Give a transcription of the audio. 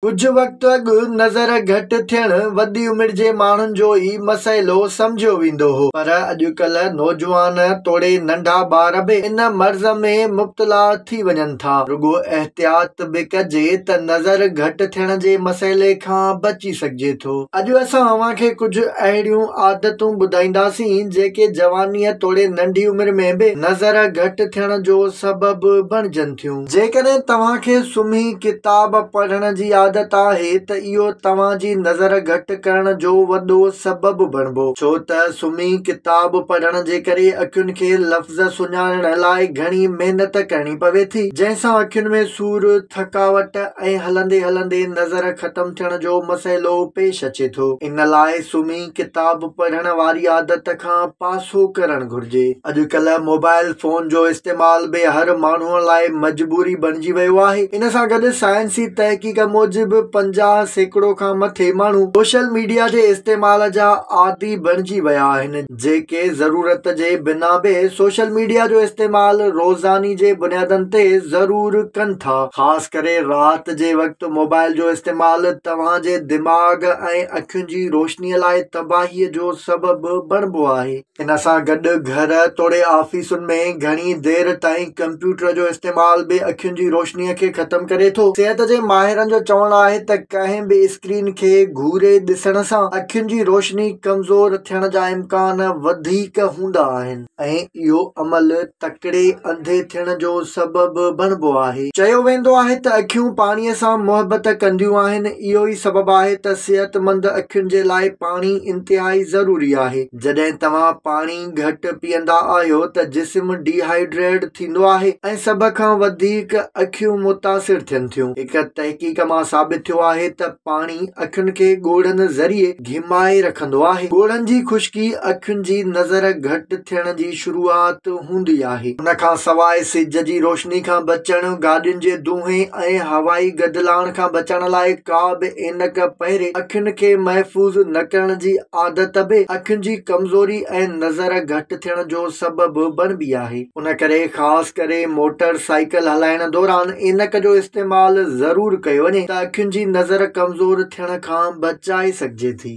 कुछ वक्त अॻु नज़र घटि थियण वॾी उमिरि जे माण्हुनि जो ई मसइलो सम्झियो वेंदो हो, पर अॼुकल्ह नौजवान तोड़े नंढा ॿार बि इन मर्ज़ में मुब्तला थी वञनि था। रुगो एहतियात बि कजे त नज़र घटि थियण जे मसइले खां बची सघिजे थो। अॼु असां अव्हां खे कुझु अहिड़ियूं आदतूं ॿुधाईंदासीं जेके जवानीअ तोड़े नंढी उमिरि में बि नज़र घटि थियण जो सबबु बणजनि थियूं। जेकॾहिं तव्हां खे सुम्ही किताब पढ़ण जी आदत आहे त इहो तव्हांजी नज़र घटि करण जो वॾो सबबु बणिबो, छो त सुम्ही किताब पढ़ण जे करे अखियुनि खे लफ़्ज़ सुञाणण लाइ घणी महिनत करणी पवे थी, जंहिंसां अखियुनि में सूर, थकावट ऐं हलंदे हलंदे नज़र ख़तम थियण जो मसइलो पेश अचे थो। इन लाइ सुम्ही किताब पढ़ण वारी आदत खां पासो करणु घुर्जे। अॼुकल्ह मोबाइल फोन जो इस्तेमाल बि हर माण्हूअ लाइ मजबूरी बणिजी वियो आहे। इन सां गॾु साइंसी तहक़ीक़ मूजिबि 50% खां मथे माण्हू सोशल मीडिया जे इस्तेमाल जा आदी बणिजी विया आहिनि, जेके ज़रूरत जे बिना बि सोशल मीडिया जो इस्तेमाल रोज़ानी जे बुनियादनि ते ज़रूर कनि था। ख़ासि करे राति जे वक़्तु मोबाइल जो इस्तेमाल तव्हांजे दिमाग़ ऐं अखियुनि जी रोशनीअ लाइ तबाहीअ जो सबबु बणिबो आहे। इन सां गॾु घर तोड़े ऑफिसुनि में घणी देर ताईं कंप्यूटर जो इस्तेमाल बि अखियुनि जी रोशनीअ खे ख़तम करे थो। सिहत जे माहिरनि जो चवणु आहे त कंहिं बि स्क्रीन खे घूरे ॾिसण सां अखियुनि जी रोशनी कमज़ोर थियण जा इम्कान वधीक हूंदा आहिनि ऐं इहो अमल तकिड़े अंधे थियण जो सबबु बणिबो आहे। चयो वेंदो आहे त अखियूं पाणीअ सां मुहबत कंदियूं आहिनि। इहो ई सबबु आहे त सेहतमंद अखियुनि जे लाइ पाणी इंतिहाई ज़रूरी आहे। जॾहिं तव्हां पाणी घटि पीअंदा आहियो त जिस्म डिहाइड्रेट थींदो आहे ऐं सभ खां वधीक अखियूं मुतासिर थियनि थियूं। हिकु तहक़ीक़ मां साबित थियो आहे त पाणी अखियुनि खे ॻोढ़नि ज़रिए घिमाए रखंदो आहे। ॻोढ़नि जी खुश्की अखियुनि जी नज़र घटि थियण जी शुरूआत हूंदी आहे। उन खां सवाइ सिज जी रोशनी खां बचण, गाॾियुनि जे धुएं ऐं हवाई गदिलाण खां बचण लाइ का बि ऐनक पहिरे अखियुनि खे महफ़ूज़ न करण जी आदत बि अखियुनि जी कमज़ोरी ऐं नज़र घटि थियण जो सबबु बणिबी आहे। उन करे ख़ासि करे मोटर साइकिल हलाइण दौरान ऐनक जो इस्तेमाल ज़रूर कयो वञे त अखियुनि जी नज़र कमज़ोर थियण खां बचाए सघिजे थी।